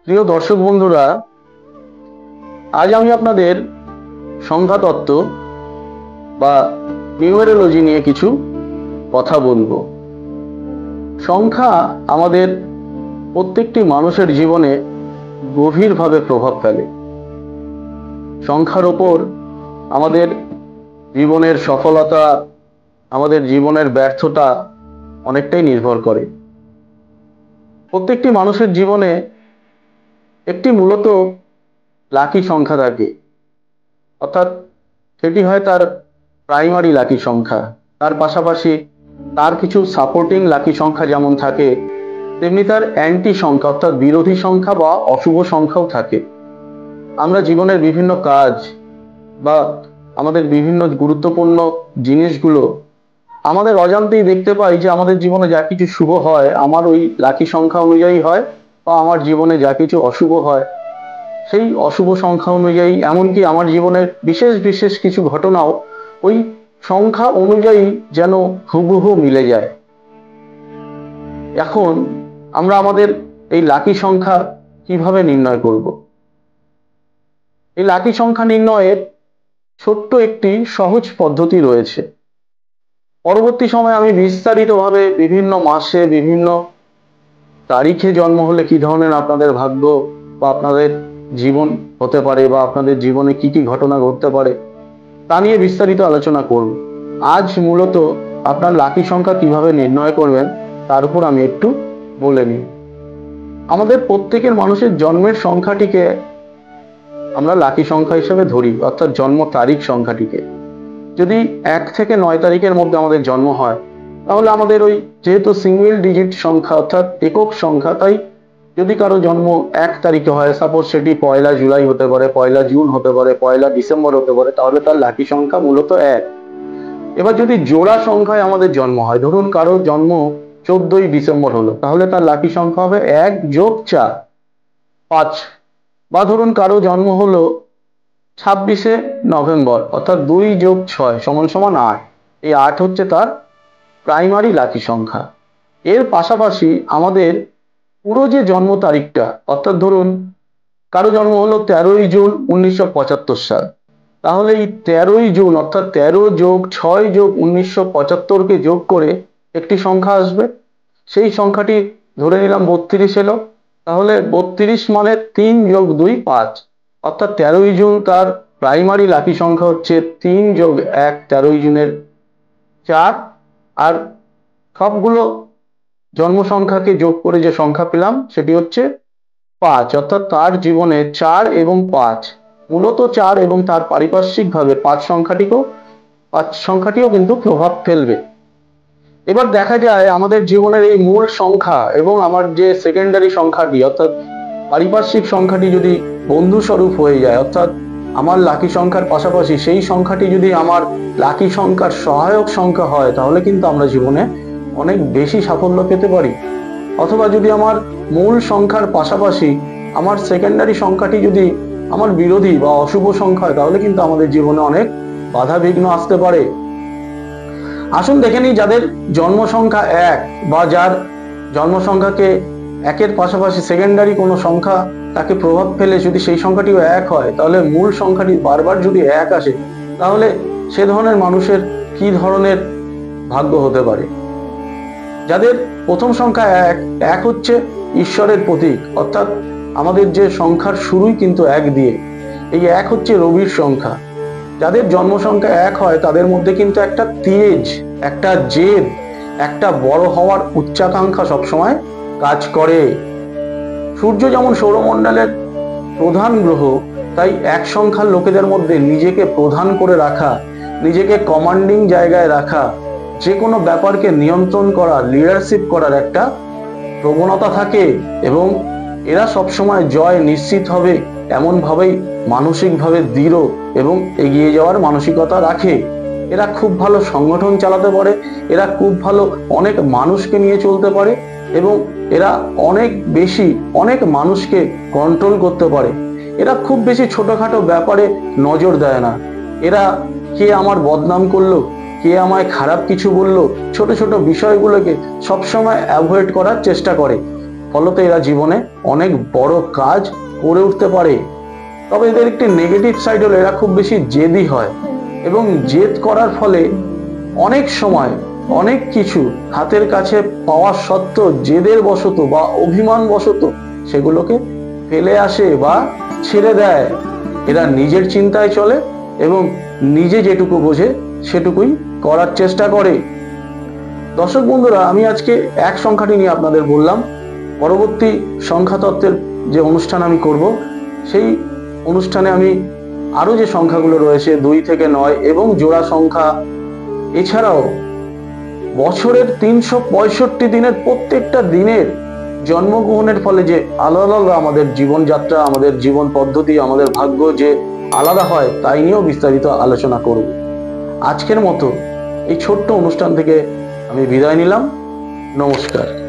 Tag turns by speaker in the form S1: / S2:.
S1: প্রিয় দর্শক বন্ধুরা, আজ আমি আপনাদের সংখ্যা তত্ত্ব বা নিউমেরোলজি নিয়ে কিছু কথা বলবো। সংখ্যা আমাদের প্রত্যেকটি মানুষের জীবনে গভীরভাবে প্রভাব ফেলে। সংখ্যার ওপর আমাদের জীবনের সফলতা, আমাদের জীবনের ব্যর্থতা অনেকটাই নির্ভর করে। প্রত্যেকটি মানুষের জীবনে একটি মূলত লাকি সংখ্যা থাকে, অর্থাৎ সেটি হয় তার প্রাইমারি লাকি সংখ্যা। তার পাশাপাশি তার কিছু সাপোর্টিং লাকি সংখ্যা যেমন থাকে, তেমনি তার অ্যান্টি সংখ্যা অর্থাৎ বিরোধী সংখ্যা বা অশুভ সংখ্যাও থাকে। আমরা জীবনের বিভিন্ন কাজ বা আমাদের বিভিন্ন গুরুত্বপূর্ণ জিনিসগুলো আমাদের অজান্তেই দেখতে পাই যে আমাদের জীবনে যা কিছু শুভ হয় আমার ওই লাকি সংখ্যা অনুযায়ী হয়, বা আমার জীবনে যা কিছু অশুভ হয় সেই অশুভ সংখ্যা অনুযায়ী। এমনকি আমার জীবনের বিশেষ বিশেষ কিছু ঘটনাও ওই সংখ্যা অনুযায়ী যেন হুবহু মিলে যায়। এখন আমরা আমাদের এই লাকি সংখ্যা কিভাবে নির্ণয় করব? এই লাকি সংখ্যা নির্ণয়ের ছোট্ট একটি সহজ পদ্ধতি রয়েছে। পরবর্তী সময়ে আমি বিস্তারিতভাবে বিভিন্ন মাসে বিভিন্ন তারিখে জন্ম হলে কি ধরনের আপনাদের ভাগ্য বা আপনাদের জীবন হতে পারে, বা আপনাদের জীবনে কি কি ঘটনা ঘটতে পারে তা নিয়ে বিস্তারিত আলোচনা করব। আজ মূলত আপনার লাকি সংখ্যা কিভাবে নির্ণয় করবেন তার উপর আমি একটু বলে নিই। আমাদের প্রত্যেকের মানুষের জন্মের সংখ্যাটিকে আমরা লাকি সংখ্যা হিসেবে ধরি, অর্থাৎ জন্ম তারিখ সংখ্যাটিকে। যদি 1 থেকে 9 তারিখের মধ্যে আমাদের জন্ম হয়, তাহলে আমাদের ওই যেহেতু সিঙ্গেল ডিজিট সংখ্যা অর্থাৎ একক সংখ্যা, তাই যদি কারো জন্ম 1 তারিখে হয়, সাপোজ সেটি 1 জুলাই হতে পারে, 1 জুন হতে পারে, 1 ডিসেম্বর হতে পারে, তাহলে তার লাকি সংখ্যা মূলত 1। এবার যদি জোড়া সংখ্যায় আমাদের জন্ম হয়, ধরুন কারোর জন্ম 14ই ডিসেম্বর হলো, তাহলে তার লাকি সংখ্যা হবে 1 + 4, 5। বা ধরুন কারো জন্ম হলো 26শে নভেম্বর, অর্থাৎ 2 + 6 = 8। এই 8 হচ্ছে তার প্রাইমারি লাকি সংখ্যা। এর পাশাপাশি আমাদের পুরো যে জন্ম তারিখটা, অর্থাৎ ধরুন কারো জন্ম হলো 13ই জুন 1975 সাল, তাহলে এই 13ই জুন অর্থাৎ 13 + 6 + 1975কে যোগ করে একটি সংখ্যা আসবে। সেই সংখ্যাটি ধরে নিলাম 32 এলো, তাহলে 32 মানে 3 + 2 5, অর্থাৎ 13ই জুন তার প্রাইমারি লাকি সংখ্যা হচ্ছে 3 + 1, 13ই জুনের 4। আর সবগুলো জন্ম সংখ্যাকে যোগ করে যে সংখ্যা পেলাম সেটি হচ্ছে 5, অর্থাৎ তার জীবনে 4 এবং 5, মূলত 4 এবং তার পারিপার্শ্বিকভাবে 5 সংখ্যাটিও কিন্তু প্রভাব ফেলবে। এবার দেখা যায় আমাদের জীবনের এই মূল সংখ্যা এবং আমার যে সেকেন্ডারি সংখ্যাটি অর্থাৎ পারিপার্শ্বিক সংখ্যাটি যদি বন্ধু স্বরূপ হয়ে যায়, অর্থাৎ আমার লাকি সংখ্যার পাশাপাশি সেই সংখ্যাটি যদি আমার লাকি সংখ্যার সহায়ক সংখ্যা হয়, তাহলে কিন্তু আমরা জীবনে অনেক বেশি সাফল্য পেতে পারি। অথবা যদি আমার মূল সংখ্যার পাশাপাশি আমার সেকেন্ডারি সংখ্যাটি যদি আমার বিরোধী বা অশুভ সংখ্যা হয়, তাহলে কিন্তু আমাদের জীবনে অনেক বাধা বিঘ্ন আসতে পারে। আসুন দেখে নিই যাদের জন্ম সংখ্যা 1 বা যার জন্ম সংখ্যাকে 1-এর পাশাপাশি সেকেন্ডারি কোনো সংখ্যা তাকে প্রভাব ফেলে, যদি সেই সংখ্যাটিও 1 হয়, তাহলে মূল সংখ্যাটি বারবার যদি 1 আসে, তাহলে সে ধরনের মানুষের কি ধরনের ভাগ্য হতে পারে। যাদের প্রথম সংখ্যা 1, 1 হচ্ছে ঈশ্বরের প্রতীক, অর্থাৎ আমাদের যে সংখ্যার শুরুই কিন্তু 1 দিয়ে। এই 1 হচ্ছে রবির সংখ্যা। যাদের জন্ম সংখ্যা 1 হয় তাদের মধ্যে কিন্তু একটা তেজ, একটা জেদ, একটা বড় হওয়ার উচ্চাকাঙ্ক্ষা সবসময় কাজ করে। সূর্য যেমন সৌরমণ্ডলের প্রধান গ্রহ, তাই 1 সংখ্যার লোকেদের মধ্যে নিজেকে প্রধান করে রাখা, নিজেকে কমান্ডিং জায়গায় রাখা, যে কোনো ব্যাপারকে নিয়ন্ত্রণ করা, লিডারশিপ করার একটা প্রবণতা থাকে, এবং এরা সবসময় জয় নিশ্চিত হবে এমনভাবেই মানসিকভাবে দৃঢ় এবং এগিয়ে যাওয়ার মানসিকতা রাখে। এরা খুব ভালো সংগঠন চালাতে পারে, এরা খুব ভালো অনেক মানুষকে নিয়ে চলতে পারে, এবং এরা অনেক মানুষকে কন্ট্রোল করতে পারে। এরা খুব বেশি ছোটখাটো ব্যাপারে নজর দেয় না। এরা কে আমার বদনাম করলো, কে আমায় খারাপ কিছু বললো, ছোট ছোট বিষয়গুলোকে সবসময় অ্যাভয়েড করার চেষ্টা করে। ফলতে এরা জীবনে অনেক বড় কাজ করে উঠতে পারে। তবে এদের একটি নেগেটিভ সাইড হলো এরা খুব বেশি জেদি হয় এবং জেদ করার ফলে অনেক সময় অনেক কিছু হাতের কাছে পাওয়া সত্ত্বেও জেদের বশত বা অভিমান বশত সেগুলোকে ফেলে আসে বা ছেড়ে দেয়। এরা নিজের চিন্তায় চলে এবং নিজে যেটুকু বোঝে সেটুকুই করার চেষ্টা করে। দর্শক বন্ধুরা, আমি আজকে এক সংখ্যাটি নিয়ে আপনাদের বললাম। পরবর্তী সংখ্যা তত্ত্বের যে অনুষ্ঠান আমি করব, সেই অনুষ্ঠানে আমি আরো যে সংখ্যাগুলো রয়েছে 2 থেকে 9 এবং জোড়া সংখ্যা, এছাড়াও বছরের 365 দিনের প্রত্যেকটা দিনের জন্মগ্রহণের ফলে যে আলাদা আলাদা আমাদের জীবনযাত্রা, আমাদের জীবন পদ্ধতি, আমাদের ভাগ্য যে আলাদা হয় তাই নিয়েও বিস্তারিত আলোচনা করব। আজকের মতো এই ছোট্ট অনুষ্ঠান থেকে আমি বিদায় নিলাম। নমস্কার।